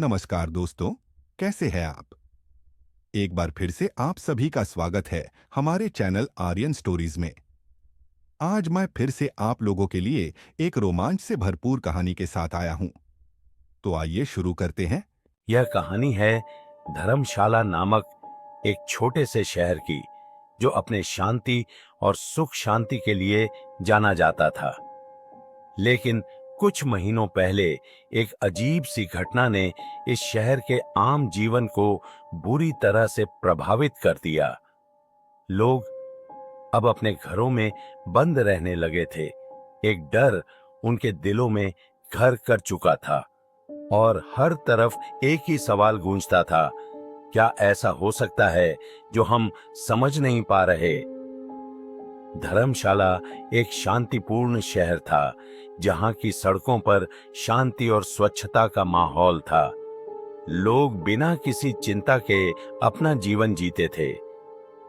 नमस्कार दोस्तों, कैसे हैं आप? एक बार फिर से आप सभी का स्वागत है हमारे चैनल आर्यन स्टोरीज में। आज मैं फिर से आप लोगों के लिए एक रोमांच से भरपूर कहानी के साथ आया हूं। तो आइए शुरू करते हैं। यह कहानी है धर्मशाला नामक एक छोटे से शहर की, जो अपने शांति और सुख शांति के लिए जाना जाता था। लेकिन कुछ महीनों पहले एक अजीब सी घटना ने इस शहर के आम जीवन को बुरी तरह से प्रभावित कर दिया। लोग अब अपने घरों में बंद रहने लगे थे। एक डर उनके दिलों में घर कर चुका था और हर तरफ एक ही सवाल गूंजता था, क्या ऐसा हो सकता है जो हम समझ नहीं पा रहे? धर्मशाला एक शांतिपूर्ण शहर था, जहां की सड़कों पर शांति और स्वच्छता का माहौल था। लोग बिना किसी चिंता के अपना जीवन जीते थे।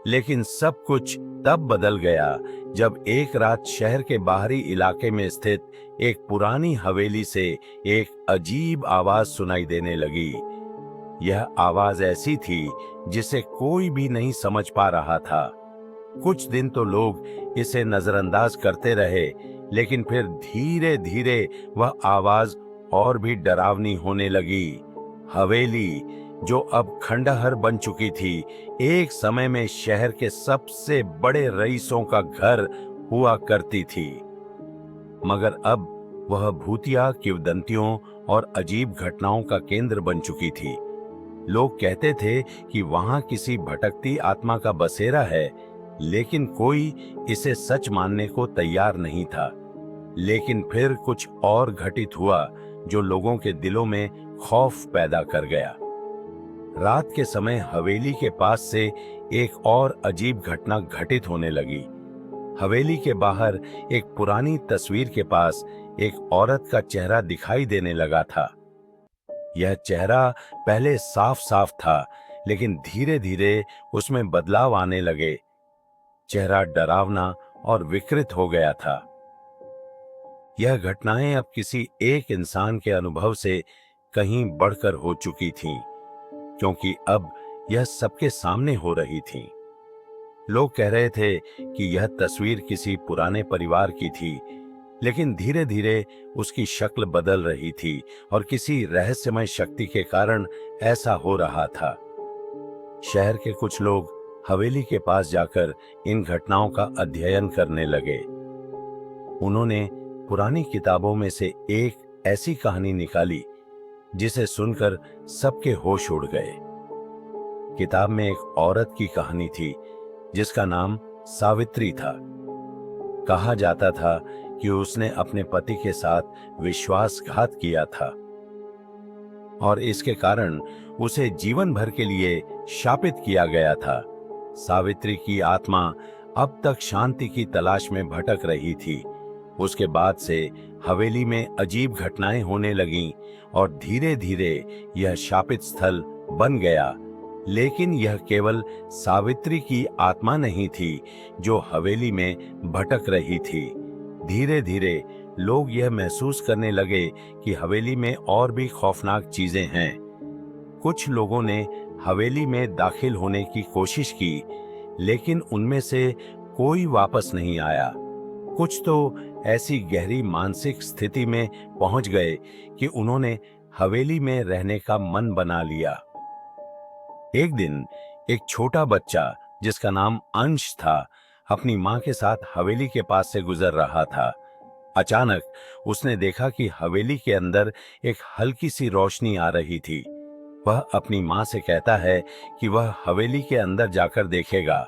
लेकिन सब कुछ तब बदल गया जब एक रात शहर के बाहरी इलाके में स्थित एक पुरानी हवेली से एक अजीब आवाज सुनाई देने लगी। यह आवाज ऐसी थी जिसे कोई भी नहीं समझ पा रहा था। कुछ दिन तो लोग इसे नजरअंदाज करते रहे, लेकिन फिर धीरे धीरे वह आवाज और भी डरावनी होने लगी। हवेली, जो अब खंडहर बन चुकी थी, एक समय में शहर के सबसे बड़े रईसों का घर हुआ करती थी। मगर अब वह भूतिया किंवदंतियों और अजीब घटनाओं का केंद्र बन चुकी थी। लोग कहते थे कि वहां किसी भटकती आत्मा का बसेरा है, लेकिन कोई इसे सच मानने को तैयार नहीं था। लेकिन फिर कुछ और घटित हुआ जो लोगों के दिलों में खौफ पैदा कर गया। रात के समय हवेली के पास से एक और अजीब घटना घटित होने लगी। हवेली के बाहर एक पुरानी तस्वीर के पास एक औरत का चेहरा दिखाई देने लगा था। यह चेहरा पहले साफ साफ था, लेकिन धीरे धीरे उसमें बदलाव आने लगे। चेहरा डरावना और विकृत हो गया था। यह घटनाएं अब किसी एक इंसान के अनुभव से कहीं बढ़कर हो चुकी थीं, क्योंकि अब यह सबके सामने हो रही थी। लोग कह रहे थे कि यह तस्वीर किसी पुराने परिवार की थी, लेकिन धीरे धीरे उसकी शक्ल बदल रही थी और किसी रहस्यमय शक्ति के कारण ऐसा हो रहा था। शहर के कुछ लोग हवेली के पास जाकर इन घटनाओं का अध्ययन करने लगे। उन्होंने पुरानी किताबों में से एक ऐसी कहानी निकाली जिसे सुनकर सबके होश उड़ गए। किताब में एक औरत की कहानी थी जिसका नाम सावित्री था। कहा जाता था कि उसने अपने पति के साथ विश्वासघात किया था और इसके कारण उसे जीवन भर के लिए शापित किया गया था। सावित्री की आत्मा अब तक शांति की तलाश में भटक रही थी। उसके बाद से हवेली में अजीब घटनाएं होने लगीं और धीरे धीरे यह शापित स्थल बन गया। लेकिन यह केवल सावित्री की आत्मा नहीं थी जो हवेली में भटक रही थी। धीरे धीरे लोग यह महसूस करने लगे कि हवेली में और भी खौफनाक चीजें हैं। कुछ लोगों ने हवेली में दाखिल होने की कोशिश की, लेकिन उनमें से कोई वापस नहीं आया। कुछ तो ऐसी गहरी मानसिक स्थिति में पहुंच गए कि उन्होंने हवेली में रहने का मन बना लिया। एक दिन एक छोटा बच्चा जिसका नाम अंश था, अपनी मां के साथ हवेली के पास से गुजर रहा था। अचानक उसने देखा कि हवेली के अंदर एक हल्की सी रोशनी आ रही थी। वह अपनी मां से कहता है कि वह हवेली के अंदर जाकर देखेगा,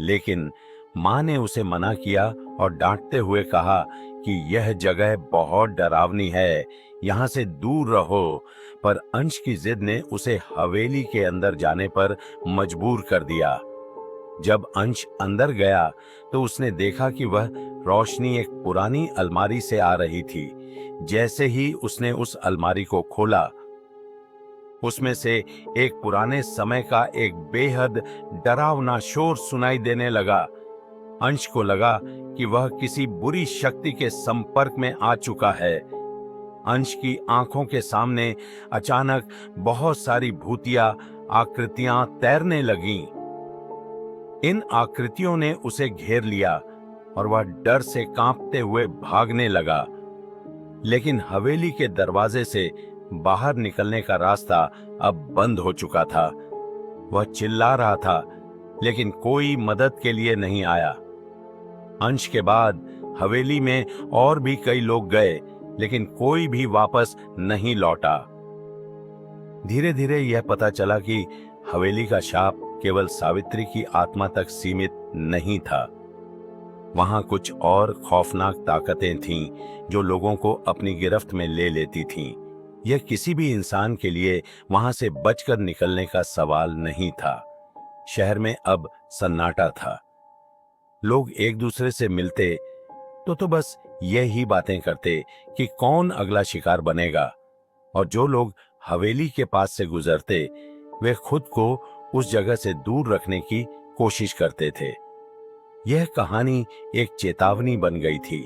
लेकिन मां ने उसे मना किया और डांटते हुए कहा कि यह जगह बहुत डरावनी है, यहां से दूर रहो। पर अंश की जिद ने उसे हवेली के अंदर जाने पर मजबूर कर दिया। जब अंश अंदर गया तो उसने देखा कि वह रोशनी एक पुरानी अलमारी से आ रही थी। जैसे ही उसने उस अलमारी को खोला, उसमें से एक पुराने समय का एक बेहद डरावना शोर सुनाई देने लगा। अंश को लगा कि वह किसी बुरी शक्ति के संपर्क में आ चुका है। अंश की आंखों के सामने अचानक बहुत सारी भूतिया आकृतियां तैरने लगीं। इन आकृतियों ने उसे घेर लिया और वह डर से कांपते हुए भागने लगा। लेकिन हवेली के दरवाजे से बाहर निकलने का रास्ता अब बंद हो चुका था। वह चिल्ला रहा था, लेकिन कोई मदद के लिए नहीं आया। अंश के बाद हवेली में और भी कई लोग गए, लेकिन कोई भी वापस नहीं लौटा। धीरे धीरे यह पता चला कि हवेली का शाप केवल सावित्री की आत्मा तक सीमित नहीं था। वहां कुछ और खौफनाक ताकतें थीं जो लोगों को अपनी गिरफ्त में ले लेती थीं। यह किसी भी इंसान के लिए वहां से बचकर निकलने का सवाल नहीं था। शहर में अब सन्नाटा था। लोग एक दूसरे से मिलते तो बस यही बातें करते कि कौन अगला शिकार बनेगा, और जो लोग हवेली के पास से गुजरते वे खुद को उस जगह से दूर रखने की कोशिश करते थे। यह कहानी एक चेतावनी बन गई थी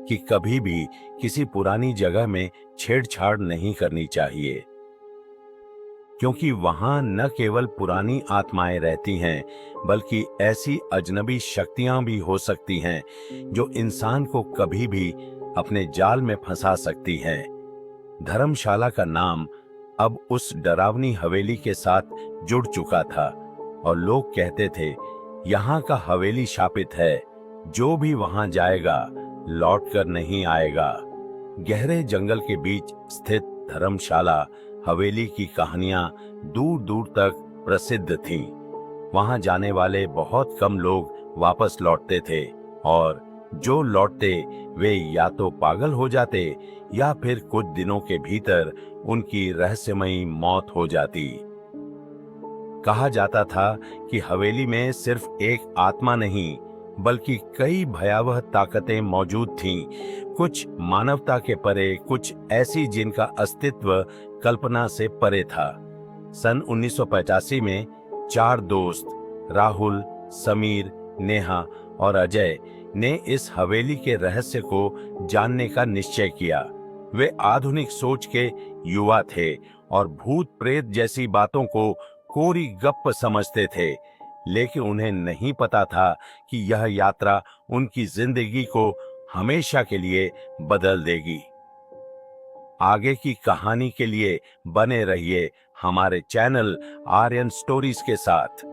कि कभी भी किसी पुरानी जगह में छेड़छाड़ नहीं करनी चाहिए, क्योंकि वहां न केवल पुरानी आत्माएं रहती हैं, बल्कि ऐसी अजनबी शक्तियां भी हो सकती हैं जो इंसान को कभी भी अपने जाल में फंसा सकती हैं। धर्मशाला का नाम अब उस डरावनी हवेली के साथ जुड़ चुका था और लोग कहते थे, यहाँ का हवेली शापित है, जो भी वहां जाएगा लौटकर नहीं आएगा। गहरे जंगल के बीच स्थित धर्मशाला हवेली की कहानियां दूर दूर तक प्रसिद्ध थीं। वहां जाने वाले बहुत कम लोग वापस लौटते थे, और जो लौटते वे या तो पागल हो जाते या फिर कुछ दिनों के भीतर उनकी रहस्यमयी मौत हो जाती। कहा जाता था कि हवेली में सिर्फ एक आत्मा नहीं, बल्कि कई भयावह ताकतें मौजूद थीं, कुछ मानवता के परे, कुछ ऐसी जिनका अस्तित्व कल्पना से परे था। सन 1985 में 4 दोस्त राहुल, समीर, नेहा और अजय ने इस हवेली के रहस्य को जानने का निश्चय किया। वे आधुनिक सोच के युवा थे और भूत प्रेत जैसी बातों को कोरी गप्प समझते थे, लेकिन उन्हें नहीं पता था कि यह यात्रा उनकी जिंदगी को हमेशा के लिए बदल देगी। आगे की कहानी के लिए बने रहिए हमारे चैनल आर्यन स्टोरीज के साथ।